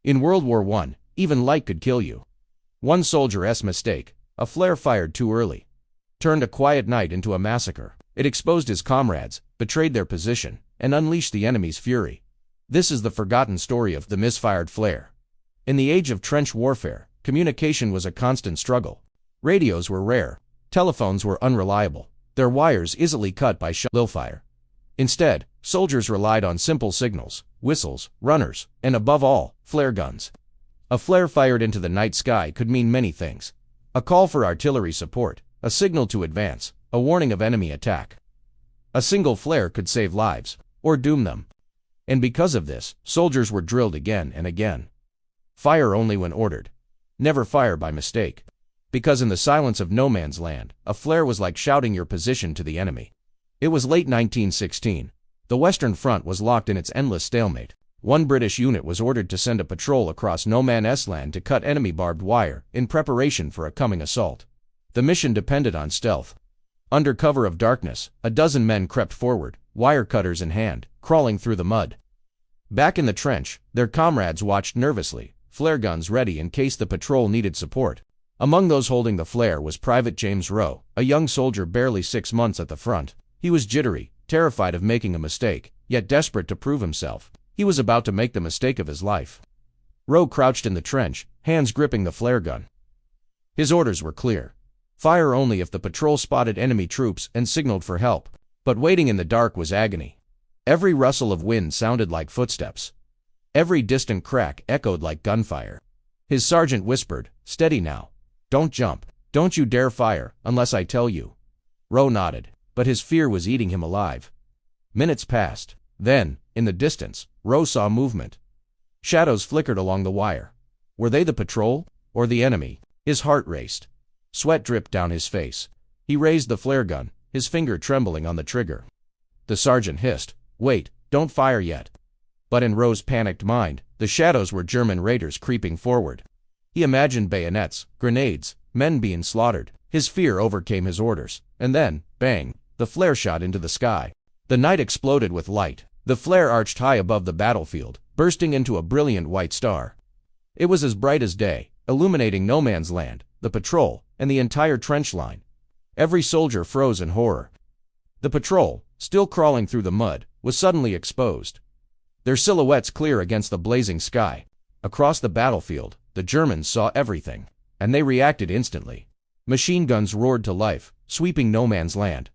In World War I, even light could kill you. One soldier's mistake, a flare fired too early, turned a quiet night into a massacre. It exposed his comrades, betrayed their position, and unleashed the enemy's fury. This is the forgotten story of the misfired flare. In the age of trench warfare, communication was a constant struggle. Radios were rare, telephones were unreliable, their wires easily cut by shell fire. Instead, soldiers relied on simple signals, whistles, runners, and above all, flare guns. A flare fired into the night sky could mean many things. A call for artillery support, a signal to advance, a warning of enemy attack. A single flare could save lives, or doom them. And because of this, soldiers were drilled again and again. Fire only when ordered. Never fire by mistake. Because in the silence of no man's land, a flare was like shouting your position to the enemy. It was late 1916. The Western Front was locked in its endless stalemate. One British unit was ordered to send a patrol across no man's land to cut enemy barbed wire in preparation for a coming assault. The mission depended on stealth. Under cover of darkness, a dozen men crept forward, wire cutters in hand, crawling through the mud. Back in the trench, their comrades watched nervously, flare guns ready in case the patrol needed support. Among those holding the flare was Private James Rowe, a young soldier barely 6 months at the front. He was jittery, terrified of making a mistake, yet desperate to prove himself. He was about to make the mistake of his life. Rowe crouched in the trench, hands gripping the flare gun. His orders were clear. Fire only if the patrol spotted enemy troops and signaled for help. But waiting in the dark was agony. Every rustle of wind sounded like footsteps. Every distant crack echoed like gunfire. His sergeant whispered, "Steady now. Don't jump. Don't you dare fire, unless I tell you." Rowe nodded, but his fear was eating him alive. Minutes passed. Then, in the distance, Rowe saw movement. Shadows flickered along the wire. Were they the patrol, or the enemy? His heart raced. Sweat dripped down his face. He raised the flare gun, his finger trembling on the trigger. The sergeant hissed, "Wait, don't fire yet." But in Rowe's panicked mind, the shadows were German raiders creeping forward. He imagined bayonets, grenades, men being slaughtered. His fear overcame his orders, and then, bang, the flare shot into the sky. The night exploded with light. The flare arched high above the battlefield, bursting into a brilliant white star. It was as bright as day, illuminating no man's land, the patrol, and the entire trench line. Every soldier froze in horror. The patrol, still crawling through the mud, was suddenly exposed. Their silhouettes clear against the blazing sky. Across the battlefield, the Germans saw everything, and they reacted instantly. Machine guns roared to life, sweeping no man's land.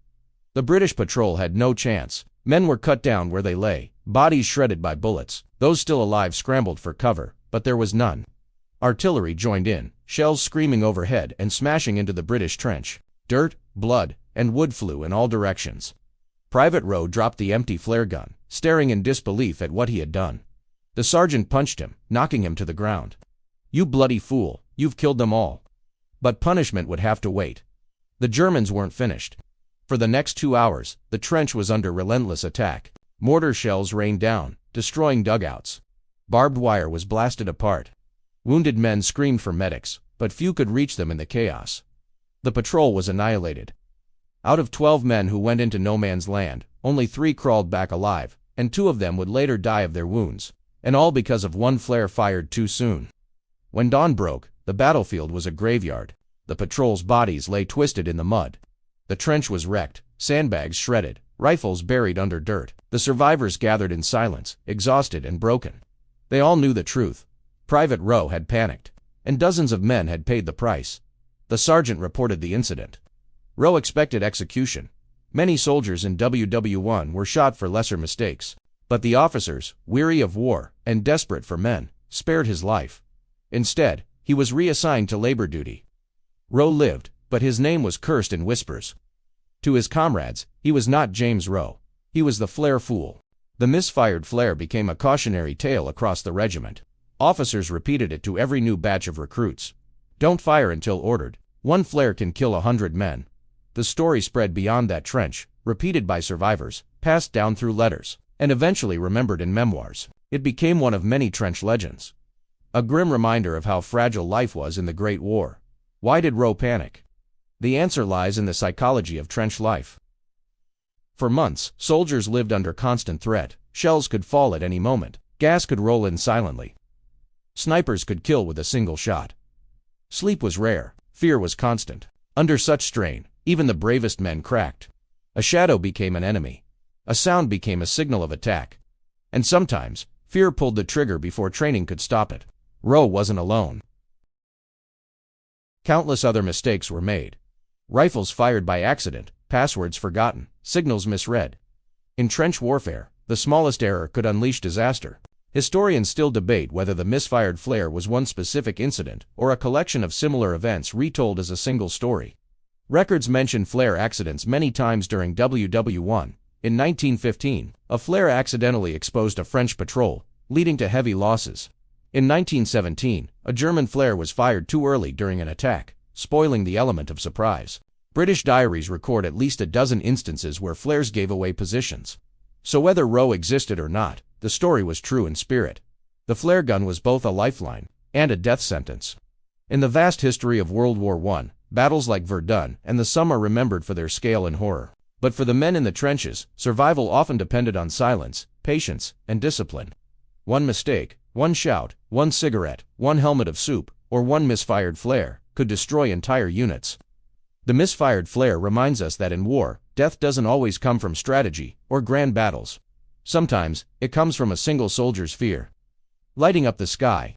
The British patrol had no chance. Men were cut down where they lay, bodies shredded by bullets. Those still alive scrambled for cover, but there was none. Artillery joined in, shells screaming overhead and smashing into the British trench. Dirt, blood, and wood flew in all directions. Private Rowe dropped the empty flare gun, staring in disbelief at what he had done. The sergeant punched him, knocking him to the ground. "You bloody fool, you've killed them all." But punishment would have to wait. The Germans weren't finished. For the next 2 hours, the trench was under relentless attack. Mortar shells rained down, destroying dugouts. Barbed wire was blasted apart. Wounded men screamed for medics, but few could reach them in the chaos. The patrol was annihilated. Out of 12 men who went into no man's land, only 3 crawled back alive, and 2 of them would later die of their wounds, and all because of one flare fired too soon. When dawn broke, the battlefield was a graveyard. The patrol's bodies lay twisted in the mud. The trench was wrecked, sandbags shredded, rifles buried under dirt. The survivors gathered in silence, exhausted and broken. They all knew the truth. Private Rowe had panicked, and dozens of men had paid the price. The sergeant reported the incident. Rowe expected execution. Many soldiers in WWII were shot for lesser mistakes, but the officers, weary of war and desperate for men, spared his life. Instead, he was reassigned to labor duty. Rowe lived, but his name was cursed in whispers. To his comrades, he was not James Rowe. He was the flare fool. The misfired flare became a cautionary tale across the regiment. Officers repeated it to every new batch of recruits. "Don't fire until ordered. One flare can kill 100 men." The story spread beyond that trench, repeated by survivors, passed down through letters, and eventually remembered in memoirs. It became one of many trench legends. A grim reminder of how fragile life was in the Great War. Why did Rowe panic? The answer lies in the psychology of trench life. For months, soldiers lived under constant threat. Shells could fall at any moment. Gas could roll in silently. Snipers could kill with a single shot. Sleep was rare. Fear was constant. Under such strain, even the bravest men cracked. A shadow became an enemy. A sound became a signal of attack. And sometimes, fear pulled the trigger before training could stop it. Rowe wasn't alone. Countless other mistakes were made. Rifles fired by accident, passwords forgotten, signals misread. In trench warfare, the smallest error could unleash disaster. Historians still debate whether the misfired flare was one specific incident or a collection of similar events retold as a single story. Records mention flare accidents many times during WWII. In 1915, a flare accidentally exposed a French patrol, leading to heavy losses. In 1917, a German flare was fired too early during an attack, spoiling the element of surprise. British diaries record at least a dozen instances where flares gave away positions. So whether Rowe existed or not, the story was true in spirit. The flare gun was both a lifeline and a death sentence. In the vast history of World War I, battles like Verdun and the Somme are remembered for their scale and horror. But for the men in the trenches, survival often depended on silence, patience, and discipline. One mistake, one shout, one cigarette, one helmet of soup, or one misfired flare could destroy entire units. The misfired flare reminds us that in war, death doesn't always come from strategy or grand battles. Sometimes, it comes from a single soldier's fear. Lighting up the sky,